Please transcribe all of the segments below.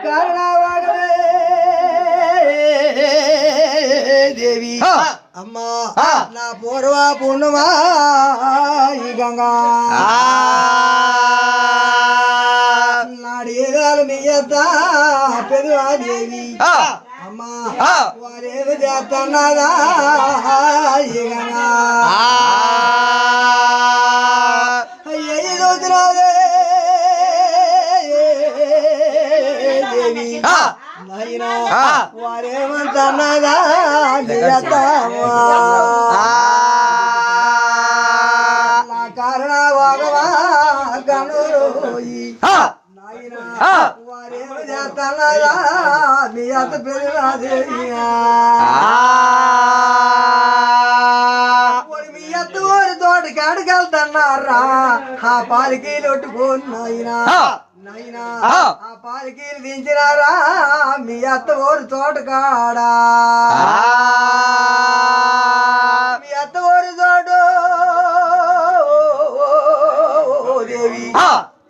కారణవాగమే దేవి అమ్మా నా పూర్వ పుణ్యమా ఈ గంగా నాడేగాలు మీయత పెదవా దేవి అమ్మా వారేదో చేస్తున్నారా ఈ గంగా అయ్యే దేవి నాయనా వారేమంటున్నారా నా కారణ వాగవా కనురోయి నాయనా వారేమి చేస్తున్నారా మీ అత్త పెరిగాదేవియా మీ అత్త ఊరి తోటకి అడిగెళ్తున్నారా ఆ పాలకి లొట్టుకోని నాయనా నాయనా ఆ పాలకీలు దించినారా మీ అత్త ఊరు తోటకాడా మీ అత్త ఊరు తోడు దేవి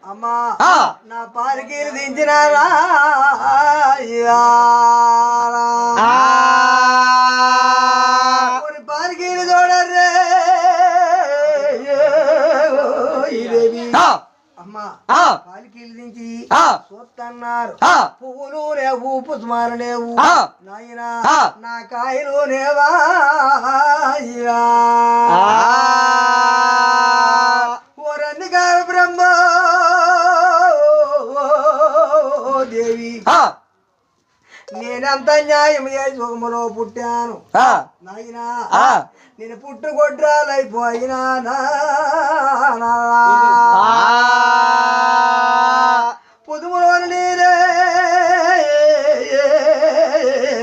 అమ్మా నా పాలకీలు దించినారా పాలకీలు తోడర్రే దేవి అమ్మా పాలకీలు దించి చూస్తున్నారు పువ్వులు లేవు పుష్పాలు లేవు నాయనా నా కాయలు లేవా ఓరన్నికాయ బ్రహ్మ దేవి నేనంత న్యాయం సుఖములో పుట్టాను నాయనా నేను పుట్టుకొడ్రాలైపోయినా పొదుములోని నీరే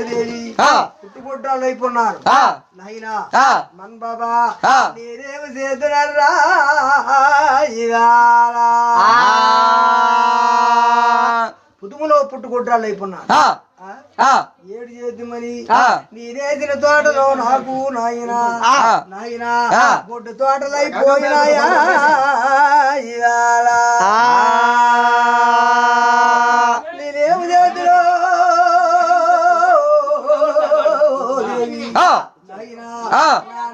దేవి పుట్టుకొడ్రాలు అయిపోన్నారు నాయనా మన్ బాబా నేనేమి చేస్తున్నారా పుదుములో పుట్టుకొడ్రాలు అయిపోన్నారు ఏడు చేద్దామని నేనేసిన తోటలో నాకు నాయనా నాయనా బొడ్డు తోటలు అయిపోయినాయా నేనేమి చేతులో నాయనా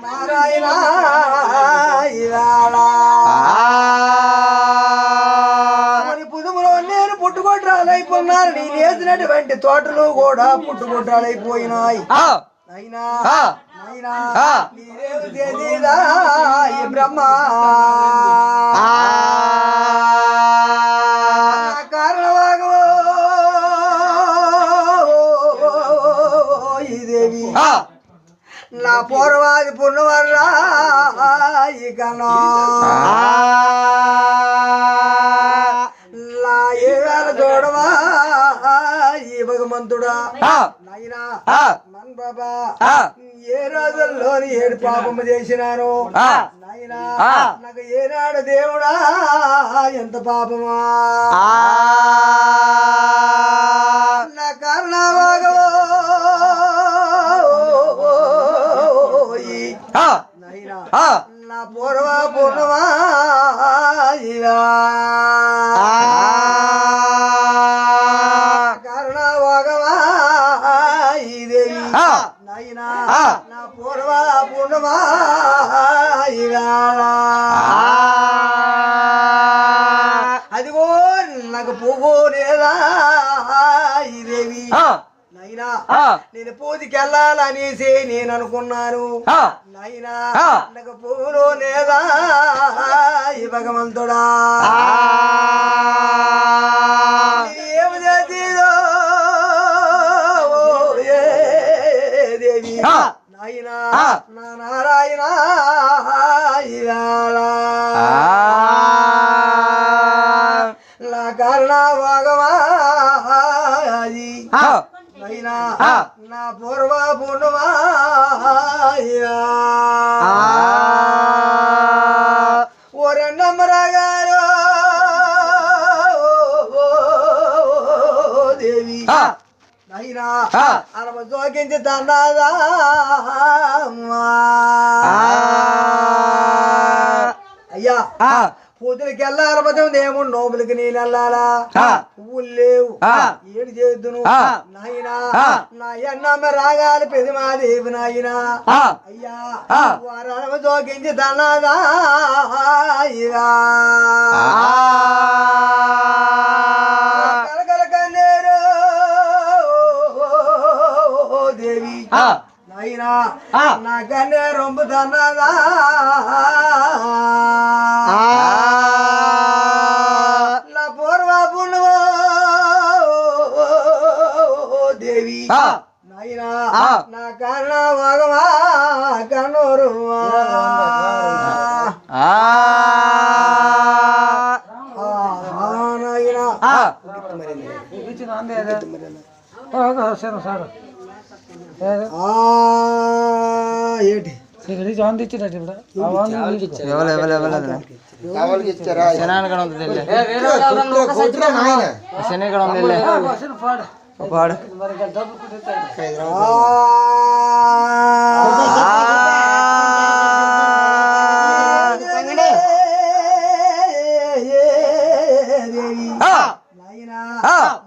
నారాయణ పుట్టుకొడ్రాలైపోయినారు నేను వేసినటువంటి తోటలు కూడా పుట్టుకొడ్రాలైపోయినాయి అయినా అయినా నీరేవు చేసేదా ఈ బ్రహ్మ కారణవాగో ఈ దేవి నా పూర్వాది పుణ్యవర్రా ఇక చూడవా ఈ భగవంతుడా నాయనా మన్ బాబా ఏ రోజుల్లోని ఏడు పాపము చేసినాను నాయనా నాకు ఏనాడు దేవుడా ఎంత పాపమా నా కారణవాగవో నాయనా నా పూర్వ పూర్ణమా నాయనా నా పూర్వ పూర్ణమా అదిగో నాకు పువ్వు లేదా ఈ దేవి నాయనా నేను పూజకి వెళ్ళాలనేసి నేను అనుకున్నాను నాయనా నాకు పువ్వులు లేదా ఈ భగవంతుడా ఏమి చేసిదో దేవి నాయనా నా నారాయణ నా కారణ భాగమా నాయనా నా పూర్వ పూర్ణమా ఓరన్నమ్మరాగారు దేవి నాయనా అరమ జోకించి తన్నాదా అయ్యా పూజలకి వెళ్ళాలి పదం దేవుడు నోములకి నేను వెళ్ళాలా పువ్వులు లేవు ఏడు చేద్దును నాయనా నాయన్నమ్మ రాగాలి పెదిమాదేవి నాయనా అయ్యా వారమ జోకించి తన్నదా కలకల కన్నేరు దేవి నాయనా నా కన్నే రొంబు తన్నదా నా పూర్వ పుణ్యమో దేవి నాయనా నా కన్న భగవా కన్నూరు నాయనా ఏంటి పాడు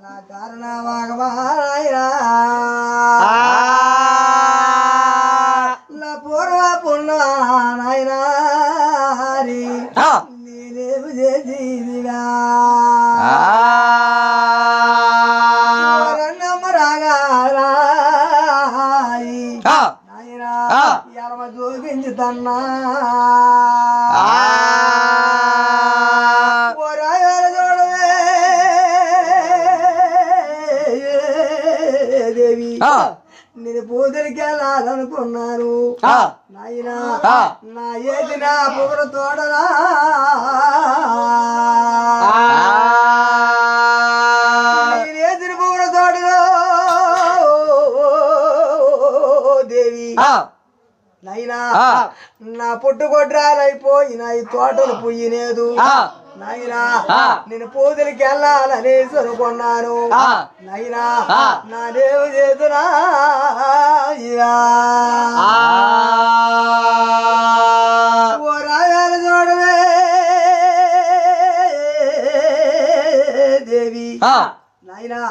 నా కారణ భగవాయనా నా పూర్వ పుణ్య నాయనా నేనేమి చేసిదిగా రన్నమ్మ రాగా నాయనా ఎలమ చూపించి తన్నా దేవి నేను పూజలకి వెళ్ళాలనుకున్నాను నాయనా నా ఏది నా పొగరు తోడరా నేను ఏదిన పొగరు తోడలో దేవి నాయనా నా పుట్టుకొడ్రాలైపోయిన ఈ తోటలు పుయ్యలేదు నాయనా నేను పూజలకి వెళ్ళాలనేసి అనుకున్నాను నాయనా నా దేవు చేతునా ఓ రాయాల చూడవే దేవి నాయనా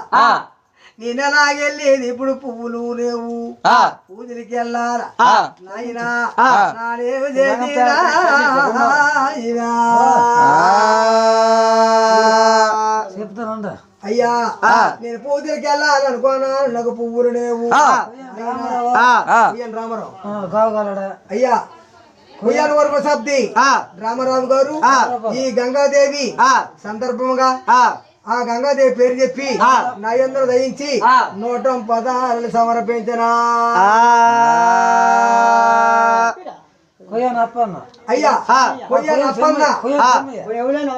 నేనెలాగెళ్ళేది ఇప్పుడు పువ్వులు లేవు పూజలకి వెళ్ళాలా నాయనా నాదేవు చేసినా అయ్యా నేను పూజలకి వెళ్ళాలనుకున్నాను నాకు పువ్వులు లేవు రామారావు అయ్యా ఉయ్యాల వరమ సబ్ది రామారావు గారు ఈ గంగాదేవి సందర్భంగా ఆ గంగాదేవి పేరు చెప్పి నయంద్ర దయించి 116 సమర్పించిన అయ్యా కొయ్యాన అప్పన్న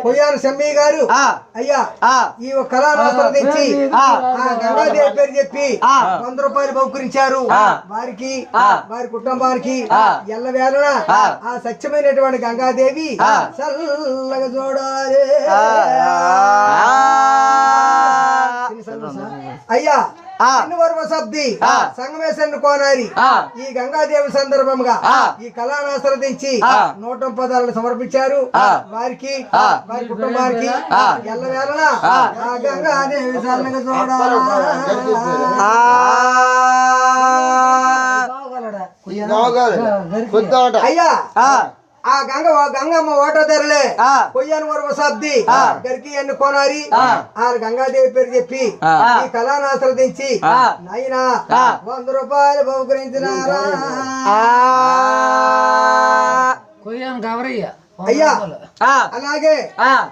కొయ్యాన సెమ్మయ్య గారు అయ్యా ఈ కళారాత్ర తెచ్చి ఆ గంగాదేవి పేరు చెప్పి 100 రూపాయలు బహుకరించారు వారికి వారి కుటుంబానికి ఎల్లవేళ ఆ సత్యమైనటువంటి గంగాదేవి చల్లగా చూడాలి అయ్యా సబ్ది సంగమేశ్వరుని కోనారి ఈ గంగాదేవి సందర్భంగా ఈ కళానాస్త్ర తెచ్చి 110 సమర్పించారు వారికి వారి కుటుంబానికి ఎల్లవేళ ఆ గంగాదేవి చల్లగా చూడాలి అయ్యా ఆ గంగమ్మ ఓటదరలే కొయ్యాను వరమ సబ్ది గరికి ఎన్ని కొనారి ఆ గంగాదేవి పేరు చెప్పి ఈ కళానాస్త్ర దించి నాయనా 100 రూపాయలు బహుకరించినారా అయ్యా అలాగే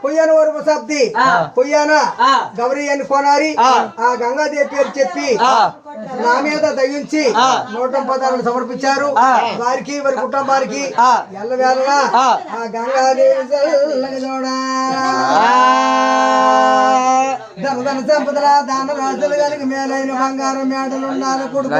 కొయ్యాను వరమ సబ్ది కొయ్యాన గౌరీ అని కొనారి ఆ గంగాదేవి పేరు చెప్పి నా మీద దయించి 116 సమర్పించారు వారికి వారి కుటుంబానికి ఎల్లవేళ ఆ గంగాదేవి చల్లగా ధన సంపదల దాన రాజులు కలిగి మేలైన బంగారం మేడలు ఉండాలి కొడుకు